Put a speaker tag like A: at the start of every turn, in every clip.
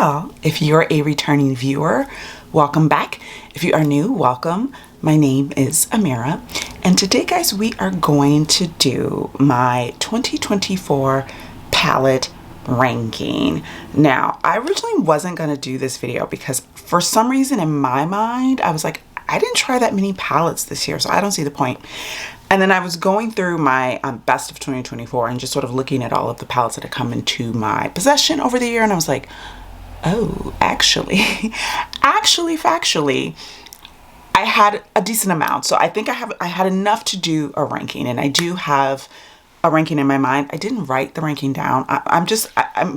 A: If you're a returning viewer, welcome back. If you are new, welcome. My name is Amira, and today, guys, we are going to do my 2024 palette ranking. Now, I originally wasn't going to do this video because for some reason in my mind, I was like, I didn't try that many palettes this year, so I don't see the point. And then I was going through my best of 2024 and just sort of looking at all of the palettes that had come into my possession over the year, and I was like, oh, actually, factually, I had a decent amount. So I think I had enough to do a ranking, and I do have a ranking in my mind. I didn't write the ranking down. I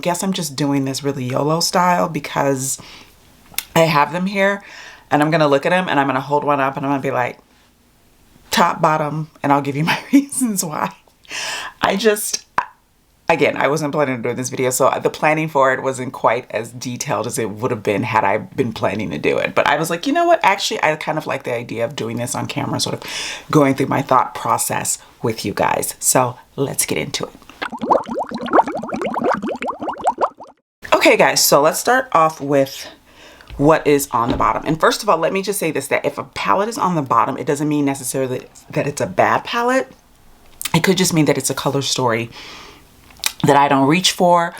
A: guess I'm just doing this really YOLO style because I have them here, and I'm going to look at them, and I'm going to hold one up, and I'm going to be like, top, bottom, and I'll give you my reasons why. Again, I wasn't planning on doing this video, so the planning for it wasn't quite as detailed as it would have been had I been planning to do it. But I was like, you know what? Actually, I kind of like the idea of doing this on camera, sort of going through my thought process with you guys. So let's get into it. Okay, guys, so let's start off with what is on the bottom. And first of all, let me just say this, that if a palette is on the bottom, it doesn't mean necessarily that it's a bad palette. It could just mean that it's a color story that I don't reach for.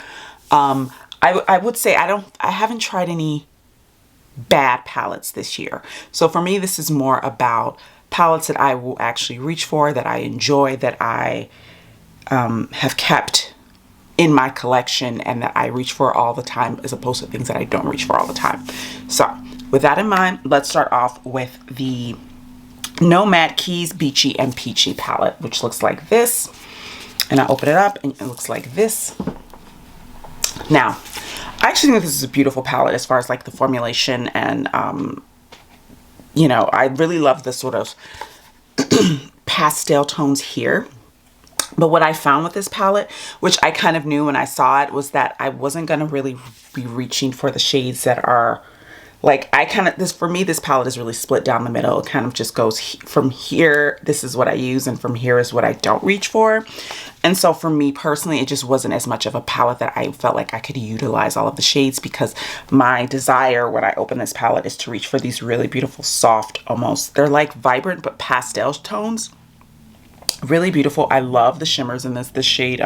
A: I would say I haven't tried any bad palettes this year. So for me, this is more about palettes that I will actually reach for, that I enjoy, that I have kept in my collection, and that I reach for all the time, as opposed to things that I don't reach for all the time. So with that in mind, let's start off with the Nomad Keys Beachy and Peachy palette, which looks like this. And I open it up and it looks like this. Now, I actually think this is a beautiful palette as far as like the formulation, and you know, I really love the sort of pastel tones here. But what I found with this palette, which I kind of knew when I saw it, was that I wasn't going to really be reaching for the shades that are like, for me, this palette is really split down the middle. It kind of just goes from here, this is what I use, and from here is what I don't reach for. And so for me personally, it just wasn't as much of a palette that I felt like I could utilize all of the shades, because my desire when I open this palette is to reach for these really beautiful, soft, almost, they're like vibrant but pastel tones. Really beautiful. I love the shimmers in this. The shade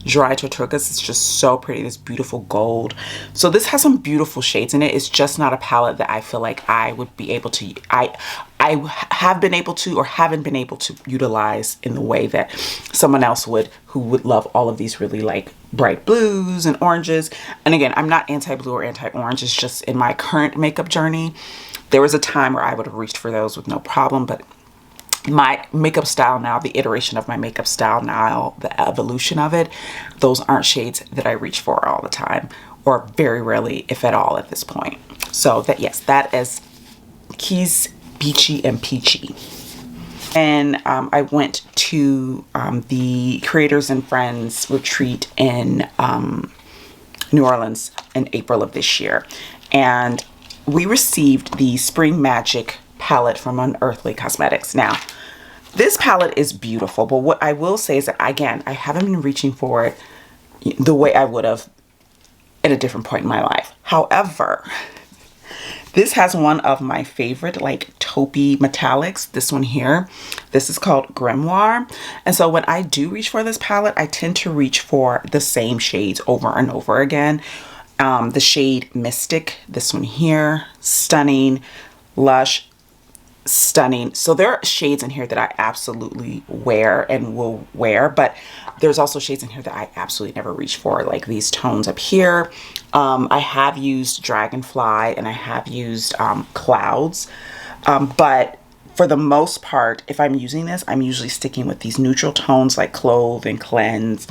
A: Dry Tortugas is just so pretty. This beautiful gold. So this has some beautiful shades in it. It's just not a palette that I feel like I would be able to, I have been able to, or haven't been able to utilize in the way that someone else would, who would love all of these really like bright blues and oranges. And again, I'm not anti-blue or anti-orange. It's just in my current makeup journey, there was a time where I would have reached for those with no problem, but my makeup style now, the iteration of my makeup style now, the evolution of it, those aren't shades that I reach for all the time, or very rarely, if at all, at this point. So that, yes, that is Keys Beachy and Peachy. And I went to the Creators and Friends retreat in New Orleans in April of this year, and we received the Spring Magic palette from Unearthly Cosmetics. Now, this palette is beautiful, but what I will say is that, again, I haven't been reaching for it the way I would have at a different point in my life. However, this has one of my favorite like taupey metallics, this one here. This is called Grimoire. And so when I do reach for this palette, I tend to reach for the same shades over and over again. The shade Mystic, this one here, stunning, lush, stunning. So there are shades in here that I absolutely wear and will wear, but there's also shades in here that I absolutely never reach for, like these tones up here. I have used Dragonfly and I have used Clouds, but for the most part, if I'm using this, I'm usually sticking with these neutral tones like Clove and Cleanse,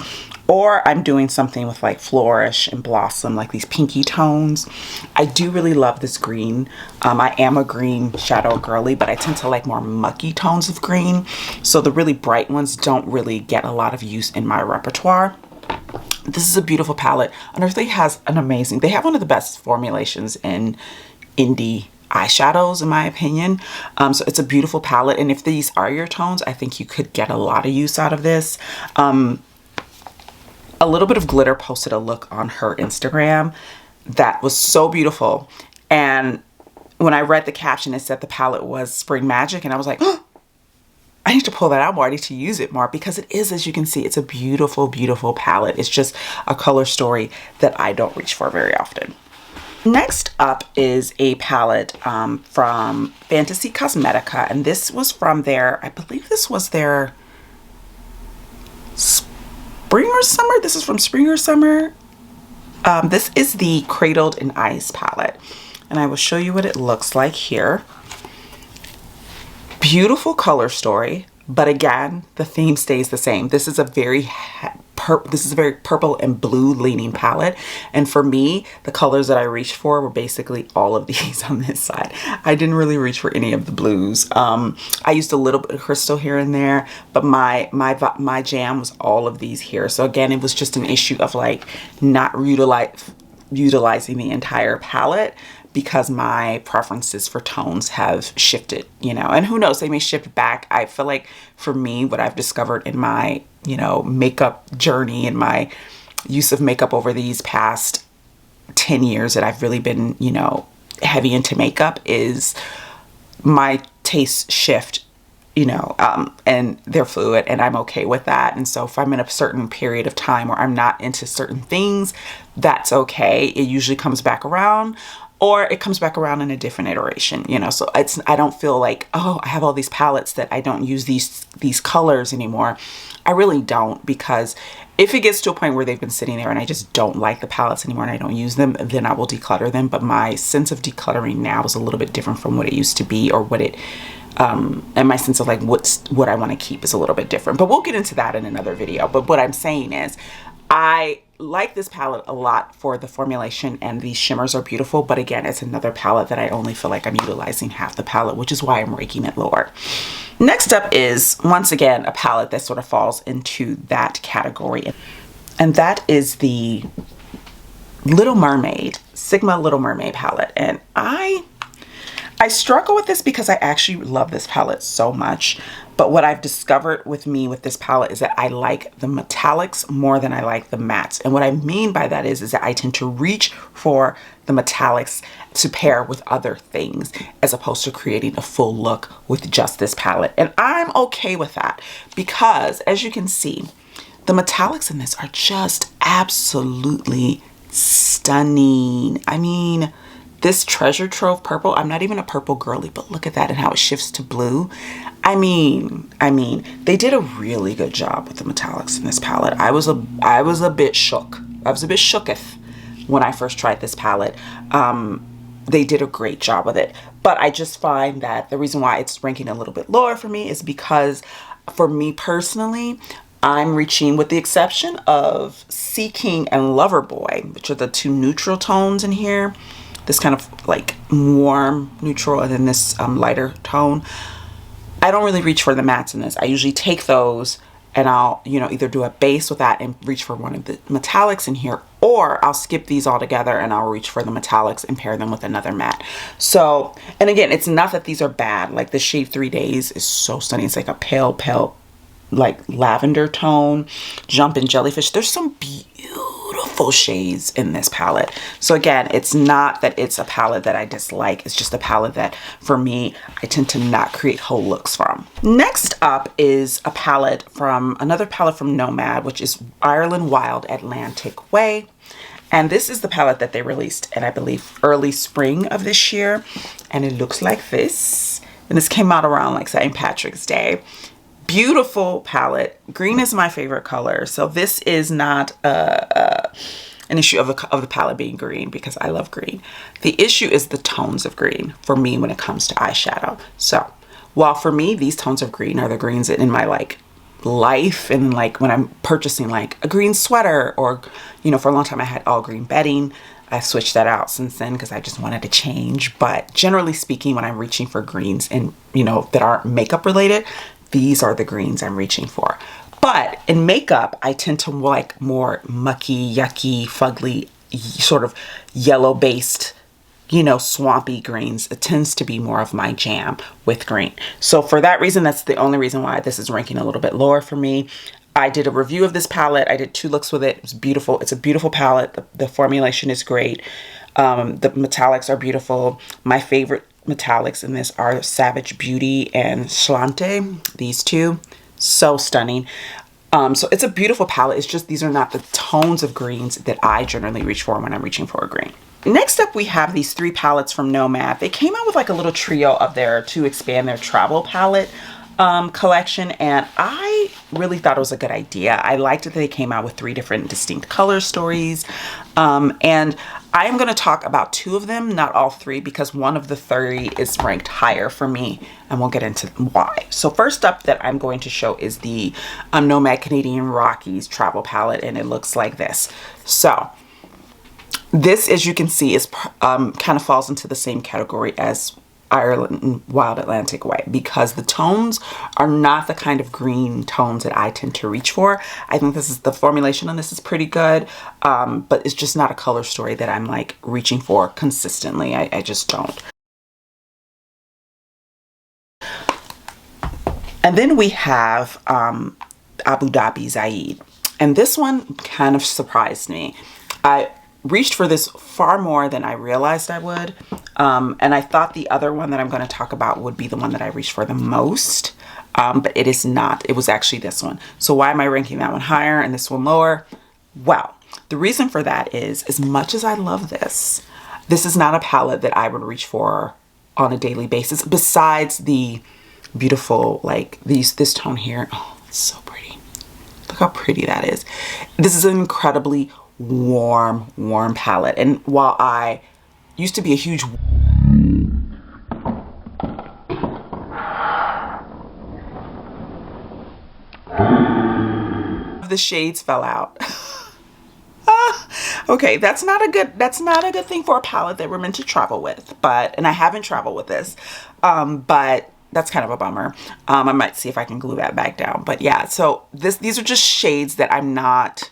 A: or I'm doing something with like Flourish and Blossom, like these pinky tones. I do really love this green. I am a green shadow girly, but I tend to like more mucky tones of green. So the really bright ones don't really get a lot of use in my repertoire. This is a beautiful palette. Unearthly has an amazing, they have one of the best formulations in indie eyeshadows, in my opinion. So it's a beautiful palette, and if these are your tones, I think you could get a lot of use out of this. A little bit of glitter posted a look on her Instagram that was so beautiful. And when I read the caption, it said the palette was Spring Magic, and I was like, oh, I need to pull that out more. I need to use it more, because it is, as you can see, it's a beautiful, beautiful palette. It's just a color story that I don't reach for very often. Next up is a palette from Fantasy Cosmetica, and this was from their, I believe this was their spring or summer. This is from spring or summer. This is the Cradled in Ice palette, and I will show you what it looks like here. Beautiful color story, but again, the theme stays the same. This is a very purple and blue leaning palette, and for me, the colors that I reached for were basically all of these on this side. I didn't really reach for any of the blues. I used a little bit of crystal here and there, but my jam was all of these here. So again, it was just an issue of like not utilizing the entire palette, because my preferences for tones have shifted, you know, and who knows, they may shift back. I feel like for me, what I've discovered in my, you know, makeup journey and my use of makeup over these past 10 years that I've really been, you know, heavy into makeup, is my tastes shift, you know, and they're fluid, and I'm okay with that. And so if I'm in a certain period of time where I'm not into certain things, that's okay. It usually comes back around, or it comes back around in a different iteration, you know. So I don't feel like, oh, I have all these palettes that I don't use these colors anymore. I really don't, because if it gets to a point where they've been sitting there and I just don't like the palettes anymore and I don't use them, then I will declutter them. But my sense of decluttering now is a little bit different from what it used to be, or what it and my sense of like what I want to keep is a little bit different. But we'll get into that in another video. But what I'm saying is, I like this palette a lot for the formulation, and these shimmers are beautiful. But again, it's another palette that I only feel like I'm utilizing half the palette, which is why I'm raking it lower. Next up is, once again, a palette that sort of falls into that category, and that is the Little Mermaid, Sigma Little Mermaid palette. And I struggle with this because I actually love this palette so much. But what I've discovered with this palette is that I like the metallics more than I like the mattes. And what I mean by that is that I tend to reach for the metallics to pair with other things, as opposed to creating a full look with just this palette. And I'm okay with that, because as you can see, the metallics in this are just absolutely stunning. I mean, this treasure trove purple, I'm not even a purple girly, but look at that and how it shifts to blue. I mean, they did a really good job with the metallics in this palette. I was a bit shook. I was a bit shooketh when I first tried this palette. They did a great job with it. But I just find that the reason why it's ranking a little bit lower for me is because, for me personally, I'm reaching, with the exception of Sea King and Loverboy, which are the two neutral tones in here. This kind of like warm neutral, and then this lighter tone. I don't really reach for the mattes in this. I usually take those and I'll, you know, either do a base with that and reach for one of the metallics in here, or I'll skip these all together and I'll reach for the metallics and pair them with another matte. So, and again, it's not that these are bad. Like the shade 3 Days is so stunning. It's like a pale, like lavender tone, Jumpin' Jellyfish. There's some beautiful shades in this palette. So again, it's not that it's a palette that I dislike. It's just a palette that, for me, I tend to not create whole looks from. Next up is a palette from, another palette from Nomad, which is Ireland Wild Atlantic Way. And this is the palette that they released in, I believe, early spring of this year. And it looks like this. And this came out around like St. Patrick's Day. Beautiful palette. Green is my favorite color, so this is not an issue of the palette being green, because I love green. The issue is the tones of green for me when it comes to eyeshadow. So while for me these tones of green are the greens in my like life, and like when I'm purchasing like a green sweater, or you know, for a long time I had all green bedding. I switched that out since then because I just wanted to change. But generally speaking, when I'm reaching for greens and, you know, that aren't makeup related, these are the greens I'm reaching for. But in makeup, I tend to like more mucky, yucky, fugly, sort of yellow based, you know, swampy greens. It tends to be more of my jam with green. So for that reason, that's the only reason why this is ranking a little bit lower for me. I did a review of this palette. I did 2 looks with it. It was beautiful. It's a beautiful palette. The formulation is great. The metallics are beautiful. My favorite metallics in this are Savage Beauty and Schlante. These 2, so stunning. So it's a beautiful palette. It's just these are not the tones of greens that I generally reach for when I'm reaching for a green. Next up, we have these 3 palettes from Nomad. They came out with like a little trio of their to expand their travel palette collection, and I really thought it was a good idea. I liked that they came out with 3 different distinct color stories, and I am going to talk about 2 of them, not all 3, because one of the 3 is ranked higher for me, and we'll get into why. So first up that I'm going to show is the Nomad Canadian Rockies travel palette, and it looks like this. So this, as you can see, is kind of falls into the same category as Ireland and Wild Atlantic Way, because the tones are not the kind of green tones that I tend to reach for. I think this is the formulation on this is pretty good, but it's just not a color story that I'm like reaching for consistently. I just don't. And then we have Abu Dhabi Zaid, and this one kind of surprised me. I reached for this far more than I realized I would. And I thought the other one that I'm going to talk about would be the one that I reached for the most. But it is not. It was actually this one. So why am I ranking that one higher and this one lower? Well, the reason for that is, as much as I love this, this is not a palette that I would reach for on a daily basis, besides the beautiful, like this tone here. Oh, it's so pretty. Look how pretty that is. This is an incredibly warm palette, and while I used to be a huge the shades fell out. Okay, that's not a good thing for a palette that we're meant to travel with, and I haven't traveled with this, but that's kind of a bummer. I might see if I can glue that back down, but yeah, so these are just shades that I'm not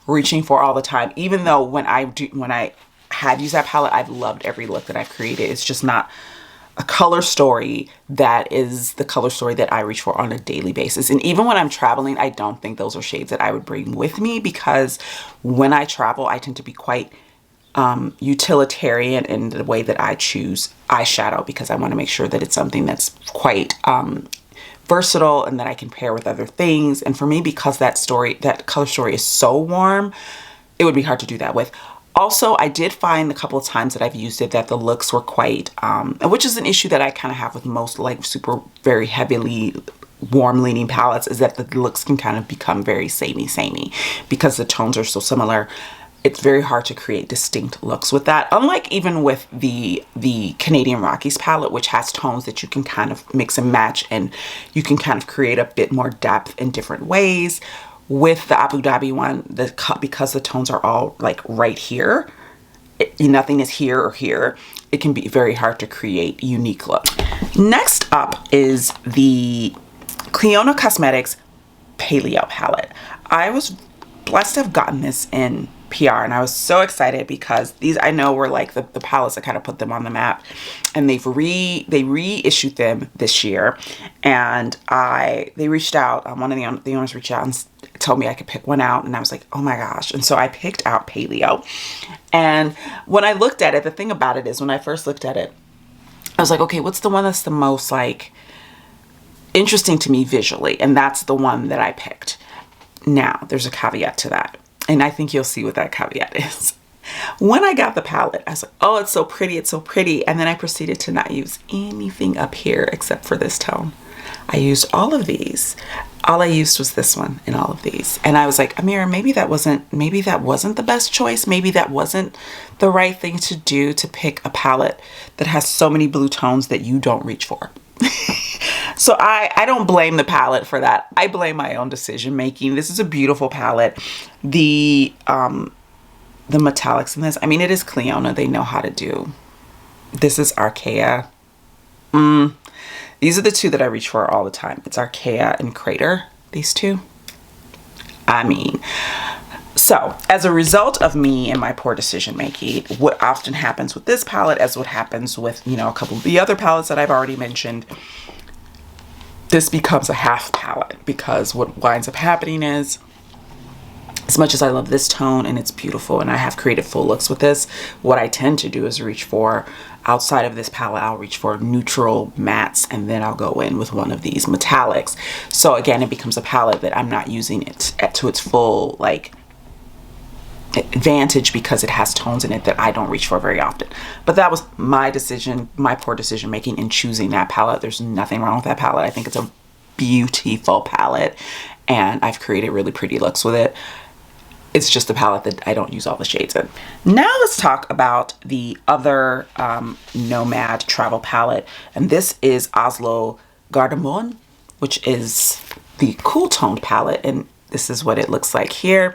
A: reaching for all the time, even though when I had used that palette, I've loved every look that I've created. It's just not a color story that is the color story that I reach for on a daily basis. And even when I'm traveling, I don't think those are shades that I would bring with me, because when I travel, I tend to be quite utilitarian in the way that I choose eyeshadow, because I want to make sure that it's something that's quite versatile and that I can pair with other things. And for me, because that color story is so warm, it would be hard to do that with. Also, I did find a couple of times that I've used it that the looks were quite, which is an issue that I kind of have with most like very heavily warm leaning palettes, is that the looks can kind of become very samey because the tones are so similar. It's very hard to create distinct looks with that. Unlike even with the Canadian Rockies palette, which has tones that you can kind of mix and match, and you can kind of create a bit more depth in different ways. With the Abu Dhabi one, because the tones are all like right here, nothing is here or here, it can be very hard to create unique look. Next up is the Cleona Cosmetics Paleo palette. I was blessed to have gotten this in PR, and I was so excited because these, I know, were like the palettes that kind of put them on the map, and they reissued them this year. And they reached out, one of the owners reached out and told me I could pick one out, and I was like, oh my gosh. And so I picked out Paleo. And when I looked at it, the thing about it is, when I first looked at it, I was like, okay, what's the one that's the most like interesting to me visually? And that's the one that I picked. Now, there's a caveat to that, and I think you'll see what that caveat is. When I got the palette, I was like, oh, it's so pretty, it's so pretty. And then I proceeded to not use anything up here except for this tone. I used all of these. All I used was this one in all of these. And I was like, Amira, maybe that wasn't the best choice. Maybe that wasn't the right thing to do, to pick a palette that has so many blue tones that you don't reach for. So I don't blame the palette for that. I blame my own decision making. This is a beautiful palette. The metallics in this, I mean, it is Cleona. They know how to do. This is Archaea. These are the 2 that I reach for all the time. It's Archaea and Crater, these 2. I mean, so as a result of me and my poor decision making, what often happens with this palette, as what happens with, a couple of the other palettes that I've already mentioned, this becomes a half palette, because what winds up happening is, as much as I love this tone and it's beautiful and I have created full looks with this, what I tend to do is reach for, outside of this palette, I'll reach for neutral mattes, and then I'll go in with one of these metallics. So again, it becomes a palette that I'm not using it to its full like advantage, because it has tones in it that I don't reach for very often. But that was my decision, my poor decision making in choosing that palette. There's nothing wrong with that palette. I think it's a beautiful palette and I've created really pretty looks with it. It's just a palette that I don't use all the shades in. Now let's talk about the other Nomad travel palette. And this is Oslo Gardermoen, which is the cool toned palette. And this is what it looks like here.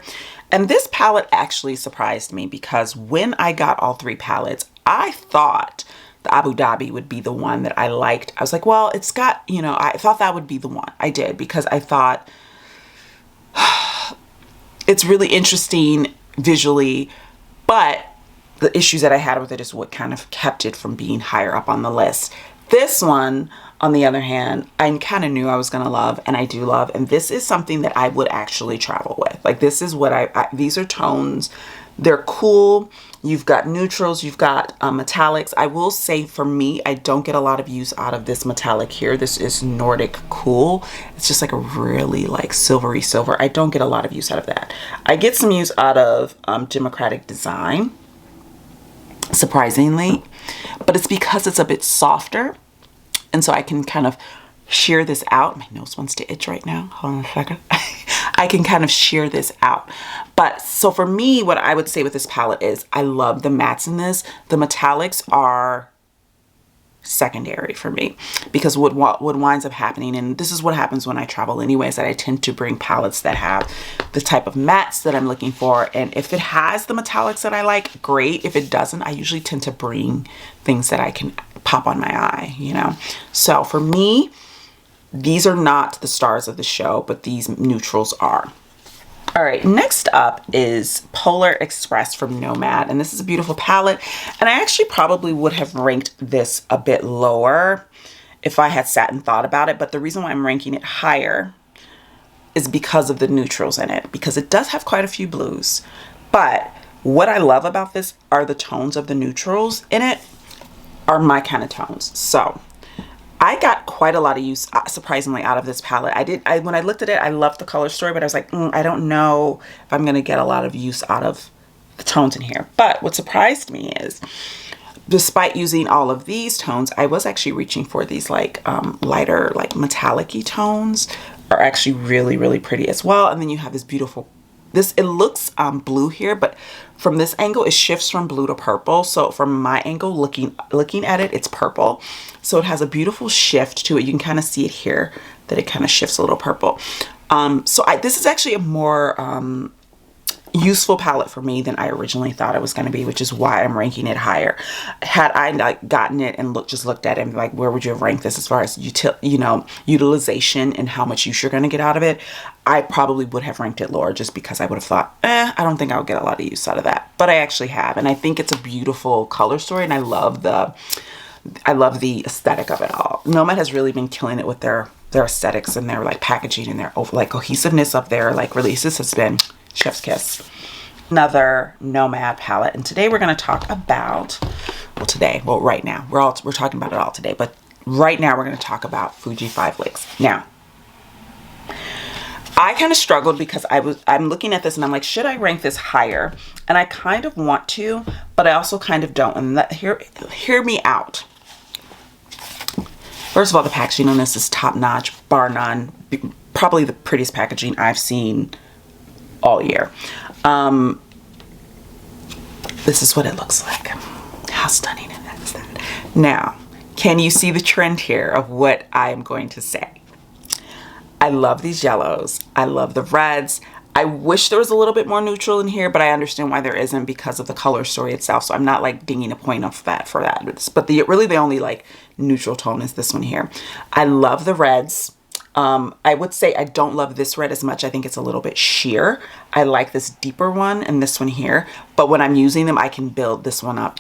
A: And this palette actually surprised me, because when I got all three palettes, I thought the Abu Dhabi would be the one that I liked. I was like, well, it's got, you know, I thought that would be the one. I did, because I thought it's really interesting visually, but the issues that I had with it is what kind of kept it from being higher up on the list. This one, on the other hand, I kind of knew I was going to love, and I do love, and this is something that I would actually travel with. Like, this is what these are tones. They're cool. You've got neutrals, you've got metallics. I will say, for me, I don't get a lot of use out of this metallic here. This is Nordic Cool. It's just like a really like silvery silver. I don't get a lot of use out of that. I get some use out of Democratic Design, surprisingly, but it's because it's a bit softer. And so I can kind of shear this out. My nose wants to itch right now. Hold on a second. I can kind of shear this out. But so for me, what I would say with this palette is I love the mattes in this. The metallics are secondary for me, because what winds up happening, and this is what happens when I travel anyways, that I tend to bring palettes that have the type of mattes that I'm looking for. And if it has the metallics that I like, great. If it doesn't, I usually tend to bring things that I can pop on my eye, you know? So for me, these are not the stars of the show, but these neutrals are. All right, next up is Polar Express from Nomad, and this is a beautiful palette, and I actually probably would have ranked this a bit lower if I had sat and thought about it, but the reason why I'm ranking it higher is because of the neutrals in it, because it does have quite a few blues. But what I love about this are the tones of the neutrals in it are my kind of tones. So I got quite a lot of use, surprisingly, out of this palette. When I looked at it, I loved the color story, but I was like, I don't know if I'm going to get a lot of use out of the tones in here. But what surprised me is, despite using all of these tones, I was actually reaching for these like lighter, like metallic-y tones are actually really, really pretty as well. And then you have this beautiful, it looks blue here, but from this angle, it shifts from blue to purple. So from my angle, looking at it, it's purple. So it has a beautiful shift to it. You can kind of see it here, that it kind of shifts a little purple. This is actually a more useful palette for me than I originally thought it was going to be, which is why I'm ranking it higher. Had I like gotten it and just looked at it and like, where would you have ranked this as far as utilization and how much use you're going to get out of it, I probably would have ranked it lower, just because I would have thought, I don't think I would get a lot of use out of that. But I actually have, and I think it's a beautiful color story, and I love the aesthetic of it all. Nomad has really been killing it with their aesthetics and their like packaging and their like cohesiveness of their like releases has been chef's kiss. Another Nomad palette, and today we're going to talk about, right now we're talking about it all today, but right now we're going to talk about Fuji 5 Lakes. Now, I kind of struggled because I'm looking at this and I'm like, should I rank this higher? And I kind of want to, but I also kind of don't. And hear me out. First of all, the packaging on this is top notch, bar none. Probably the prettiest packaging I've seen all year. This is what it looks like. How stunning is that? Now, can you see the trend here of what I am going to say? I love these yellows. I love the reds. I wish there was a little bit more neutral in here, but I understand why there isn't because of the color story itself. So I'm not like dinging a point off that for that. But really the only like neutral tone is this one here. I love the reds. I would say I don't love this red as much. I think it's a little bit sheer. I like this deeper one and this one here. But when I'm using them, I can build this one up.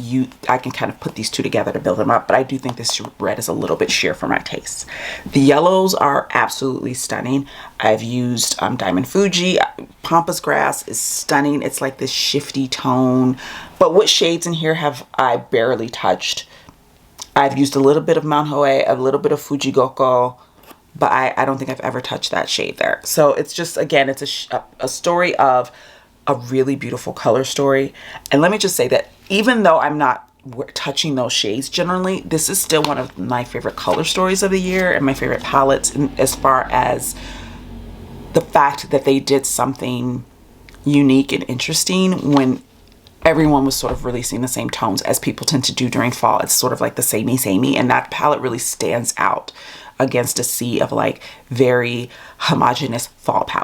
A: I can kind of put these two together to build them up. But I do think this red is a little bit sheer for my taste. The yellows are absolutely stunning. I've used Diamond Fuji. Pampas Grass is stunning. It's like this shifty tone. But what shades in here have I barely touched? I've used a little bit of Mount Hoei, a little bit of Fuji Goko, but I don't think I've ever touched that shade there. So it's just, again, it's a story of a really beautiful color story. And let me just say that even though I'm not touching those shades generally, this is still one of my favorite color stories of the year and my favorite palettes, as far as the fact that they did something unique and interesting when everyone was sort of releasing the same tones as people tend to do during fall. It's sort of like the samey, and that palette really stands out against a sea of like very homogeneous fall palette.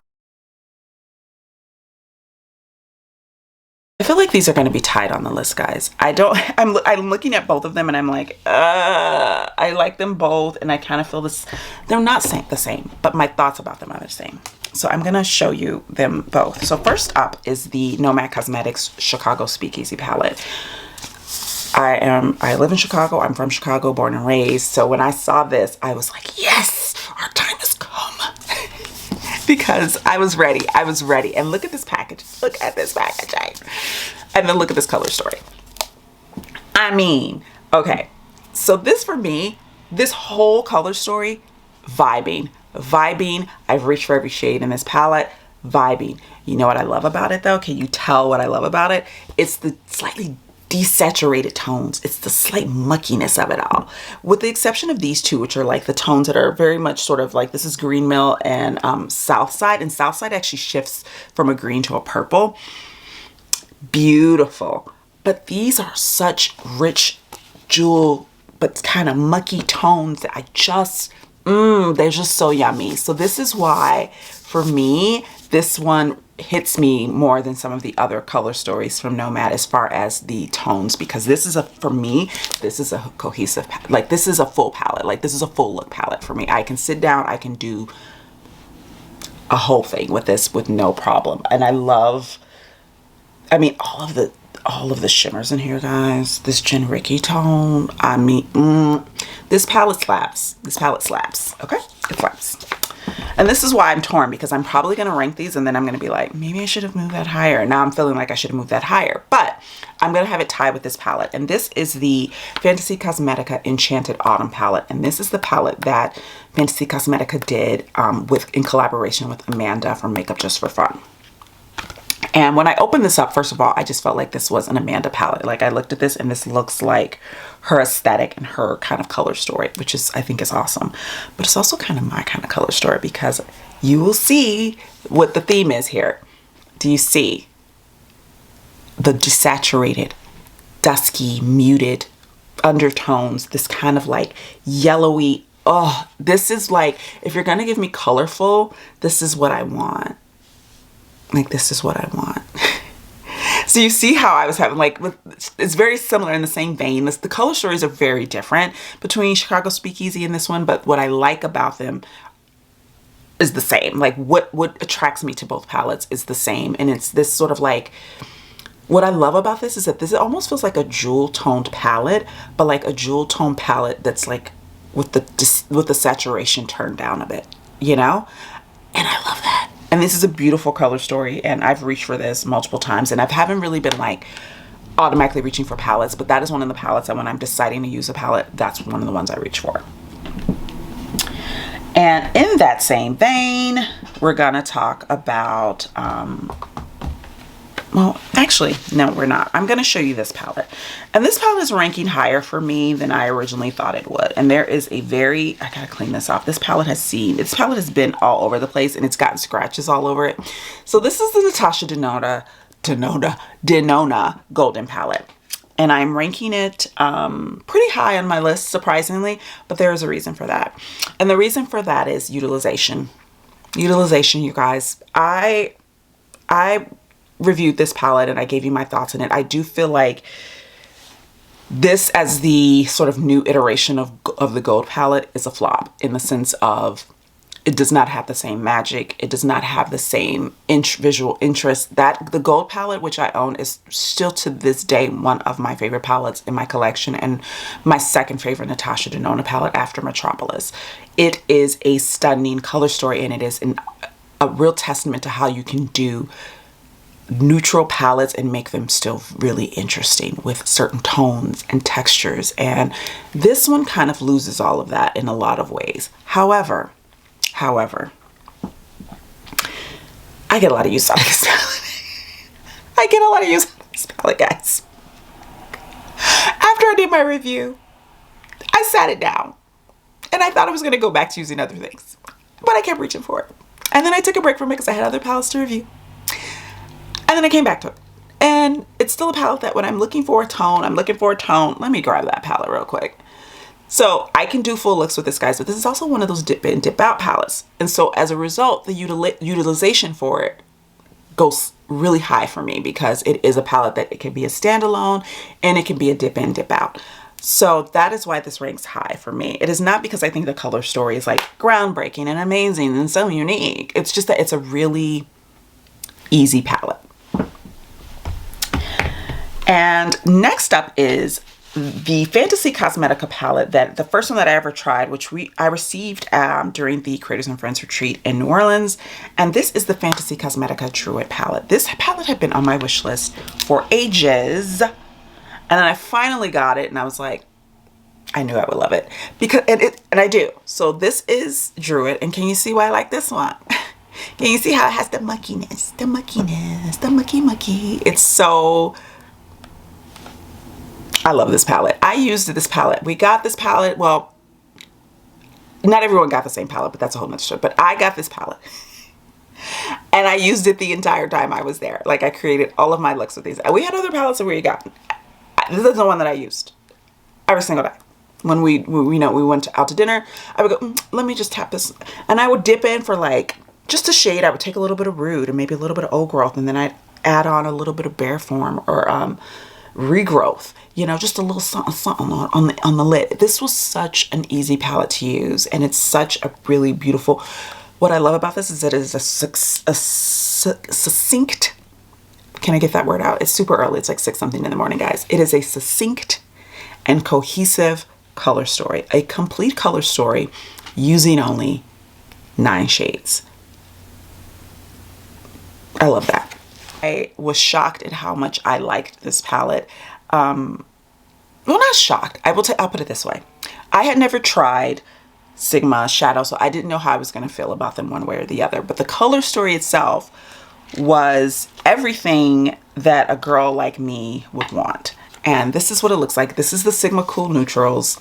A: I feel like these are going to be tied on the list, guys. I'm looking at both of them and I'm like, I like them both, and I kind of feel this, they're not the same, but my thoughts about them are the same. So I'm going to show you them both. So first up is the Nomad Cosmetics Chicago Speakeasy palette. I live in Chicago. I'm from Chicago, born and raised. So when I saw this, I was like, yes, our time has come. Because I was ready. I was ready. And look at this package. Look at this packaging. And then look at this color story. I mean, okay. So this, for me, this whole color story, vibing. I've reached for every shade in this palette. Vibing. You know what I love about it, though? Can you tell what I love about it? It's the slightly desaturated tones. It's the slight muckiness of it all, with the exception of these two, which are like the tones that are very much sort of like, this is Green Mill and Southside, and Southside actually shifts from a green to a purple. Beautiful. But these are such rich jewel but kind of mucky tones that I just they're just so yummy. So this is why, for me, this one hits me more than some of the other color stories from Nomad as far as the tones, because this is for me, this is a cohesive, like this is a full palette, like this is a full look palette for me. I can sit down, I can do a whole thing with this with no problem. And I love, I mean, all of the shimmers in here, guys. This Jinriki tone, I mean, this palette slaps. This palette slaps, okay? It slaps. And this is why I'm torn, because I'm probably going to rank these and then I'm going to be like, maybe I should have moved that higher. Now I'm feeling like I should have moved that higher, but I'm going to have it tied with this palette. And this is the Fantasy Cosmetica Enchanted Autumn palette. And this is the palette that Fantasy Cosmetica did in collaboration with Amanda from Makeup Just for Fun. And when I opened this up, first of all, I just felt like this was an Amanda palette. Like, I looked at this and this looks like her aesthetic and her kind of color story, which is, I think, is awesome. But it's also kind of my kind of color story, because you will see what the theme is here. Do you see the desaturated, dusky, muted undertones, this kind of like yellowy, oh, this is like, if you're going to give me colorful, this is what I want. Like, this is what I want. So you see how I was having, like, it's very similar in the same vein. The color stories are very different between Chicago Speakeasy and this one, but what I like about them is the same. Like, what attracts me to both palettes is the same. And it's this sort of like, what I love about this is that this almost feels like a jewel toned palette, but like a jewel toned palette that's like with the saturation turned down a bit, you know? And I love that. And this is a beautiful color story, and I've reached for this multiple times, and I haven't really been like automatically reaching for palettes, but that is one of the palettes that when I'm deciding to use a palette, that's one of the ones I reach for. And in that same vein, we're gonna talk about, well, actually, no, we're not. I'm going to show you this palette. And this palette is ranking higher for me than I originally thought it would. And there is a very, I got to clean this off. This palette has been all over the place, and it's gotten scratches all over it. So this is the Natasha Denona Golden palette. And I'm ranking it pretty high on my list, surprisingly, but there is a reason for that. And the reason for that is utilization. Utilization, you guys. I reviewed this palette and I gave you my thoughts on it. I do feel like this, as the sort of new iteration of the gold palette, is a flop, in the sense of it does not have the same magic. It does not have the same visual interest. That the gold palette, which I own, is still to this day one of my favorite palettes in my collection, and my second favorite Natasha Denona palette after Metropolis. It is a stunning color story, and it is a real testament to how you can do neutral palettes and make them still really interesting with certain tones and textures. And this one kind of loses all of that in a lot of ways. However, I get a lot of use out of this palette. I get a lot of use out of this palette, guys. After I did my review, I sat it down and I thought I was going to go back to using other things, but I kept reaching for it. And then I took a break from it because I had other palettes to review. And then I came back to it. And it's still a palette that when I'm looking for a tone, let me grab that palette real quick. So I can do full looks with this, guys, but this is also one of those dip in, dip out palettes. And so as a result, the utilization for it goes really high for me because it is a palette that it can be a standalone and it can be a dip in, dip out. So that is why this ranks high for me. It is not because I think the color story is like groundbreaking and amazing and so unique. It's just that it's a really easy palette. And next up is the Fantasy Cosmetica palette, that the first one that I ever tried, which I received during the Creators and Friends retreat in New Orleans. And this is the Fantasy Cosmetica Druid palette. This palette had been on my wish list for ages. And then I finally got it and I was like, I knew I would love it because, and I do. So this is Druid, and can you see why I like this one? Can you see how it has the muckiness, the mucky. It's so, I love this palette. I used this palette. We got this palette. Well, not everyone got the same palette, but that's a whole nother story. But I got this palette and I used it the entire time I was there. Like I created all of my looks with these. We had other palettes that we got. This is the one that I used every single day. When we went out to dinner, I would go, let me just tap this. And I would dip in for like just a shade. I would take a little bit of Rude and maybe a little bit of Old Growth. And then I'd add on a little bit of Bare Form or Regrowth, you know, just a little something on the lid. This was such an easy palette to use, and it's such a really beautiful, what I love about this is that it is a succinct, can I get that word out? It's super early. It's like 6 something in the morning, guys. It is a succinct and cohesive color story, a complete color story using only 9 shades. I love that. I was shocked at how much I liked this palette. Well, not shocked. I'll put it this way. I had never tried Sigma Shadow, so I didn't know how I was going to feel about them one way or the other. But the color story itself was everything that a girl like me would want. And this is what it looks like. This is the Sigma Cool Neutrals.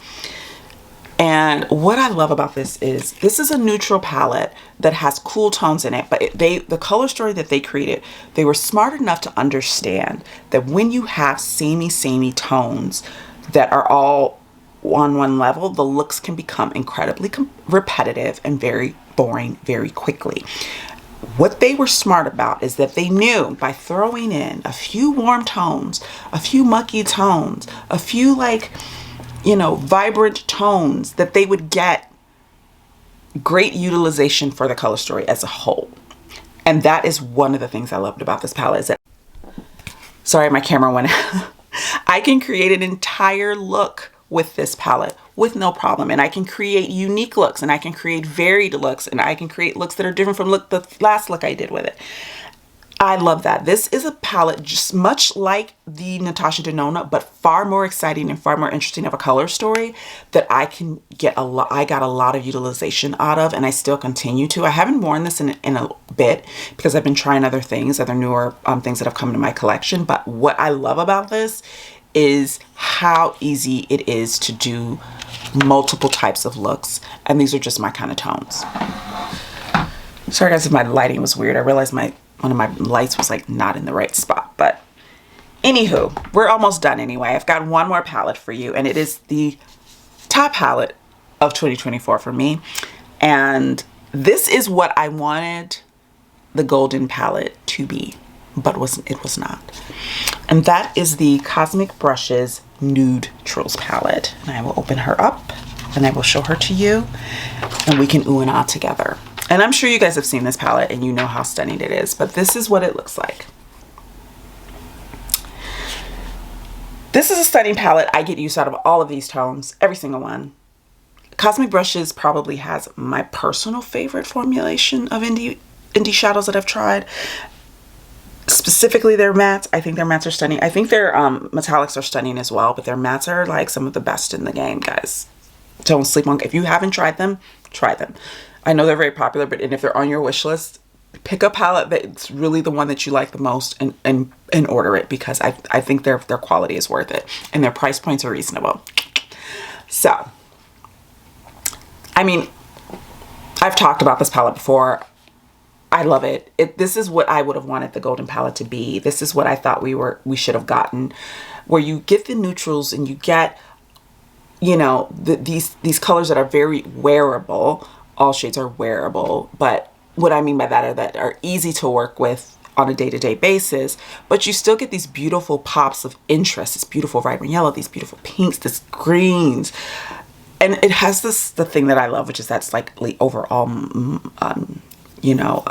A: And what I love about this is a neutral palette that has cool tones in it, but the color story that they created, they were smart enough to understand that when you have samey tones that are all on one level, the looks can become incredibly repetitive and very boring very quickly. What they were smart about is that they knew by throwing in a few warm tones, a few mucky tones, a few like, you know, vibrant tones, that they would get great utilization for the color story as a whole. And that is one of the things I loved about this palette is that, sorry, my camera went out. I can create an entire look with this palette with no problem. And I can create unique looks, and I can create varied looks, and I can create looks that are different from the last look I did with it. I love that. This is a palette just much like the Natasha Denona, but far more exciting and far more interesting of a color story that I can get I got a lot of utilization out of, and I still continue to. I haven't worn this in a bit because I've been trying other things, other newer things that have come into my collection. But what I love about this is how easy it is to do multiple types of looks. And these are just my kind of tones. Sorry guys if my lighting was weird. I realized one of my lights was like not in the right spot, but anywho, we're almost done anyway. I've got one more palette for you, and it is the top palette of 2024 for me. And this is what I wanted the golden palette to be, but it was not. And that is the Cosmic Brushes Nude Neutrals palette. And I will open her up and I will show her to you, and we can ooh and ah together. And I'm sure you guys have seen this palette and you know how stunning it is, but this is what it looks like. This is a stunning palette. I get use out of all of these tones, every single one. Cosmic Brushes probably has my personal favorite formulation of indie shadows that I've tried. Specifically their mattes. I think their mattes are stunning. I think their metallics are stunning as well, but their mattes are like some of the best in the game, guys. Don't sleep on. If you haven't tried them, try them. I know they're very popular, but if they're on your wish list, pick a palette that's really the one that you like the most and order it, because I think their quality is worth it and their price points are reasonable. So, I mean, I've talked about this palette before. I love it. This is what I would have wanted the golden palette to be. This is what I thought we should have gotten, where you get the neutrals and you get, you know, these colors that are very wearable. All shades are wearable, but what I mean by that are that are easy to work with on a day-to-day basis, but you still get these beautiful pops of interest, this beautiful vibrant yellow, these beautiful pinks, this greens. And it has the thing that I love, which is that slightly overall, you know,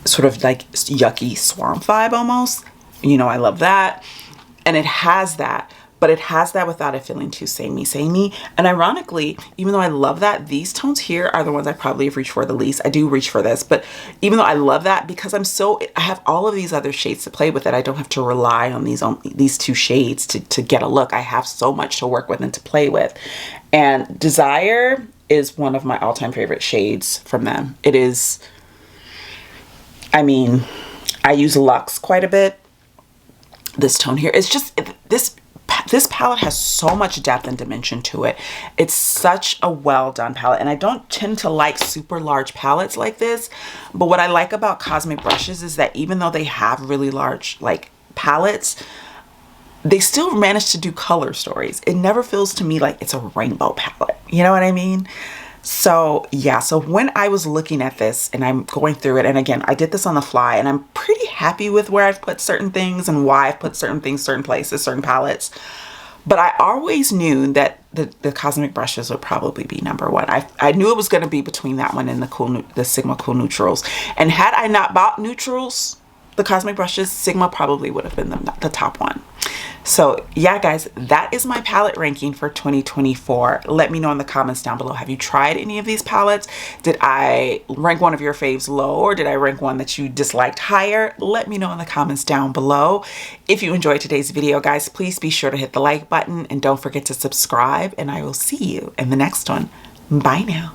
A: sort of like yucky swamp vibe almost. You know, I love that. And it has that, but it has that without it feeling too samey. And ironically, even though I love that, these tones here are the ones I probably have reached for the least. I do reach for this, but even though I love that, because I have all of these other shades to play with, it, I don't have to rely on these two shades to get a look. I have so much to work with and to play with. And Desire is one of my all-time favorite shades from them. It is, I mean, I use Luxe quite a bit. This tone here, it's just, this palette has so much depth and dimension to it. It's such a well done palette, and I don't tend to like super large palettes like this, but what I like about Cosmic Brushes is that even though they have really large like palettes, they still manage to do color stories. It never feels to me like it's a rainbow palette. You know what I mean? So yeah, so when I was looking at this and I'm going through it, and again, I did this on the fly, and I'm pretty happy with where I've put certain things and why I've put certain things, certain places, certain palettes. But I always knew that the Cosmic Brushes would probably be number one. I knew it was going to be between that one and the Sigma Cool Neutrals. And had I not bought neutrals, the Cosmic Brushes, Sigma probably would have been the top one. So yeah, guys, that is my palette ranking for 2024. Let me know in the comments down below. Have you tried any of these palettes? Did I rank one of your faves low, or did I rank one that you disliked higher? Let me know in the comments down below. If you enjoyed today's video, guys, please be sure to hit the like button and don't forget to subscribe, and I will see you in the next one. Bye now.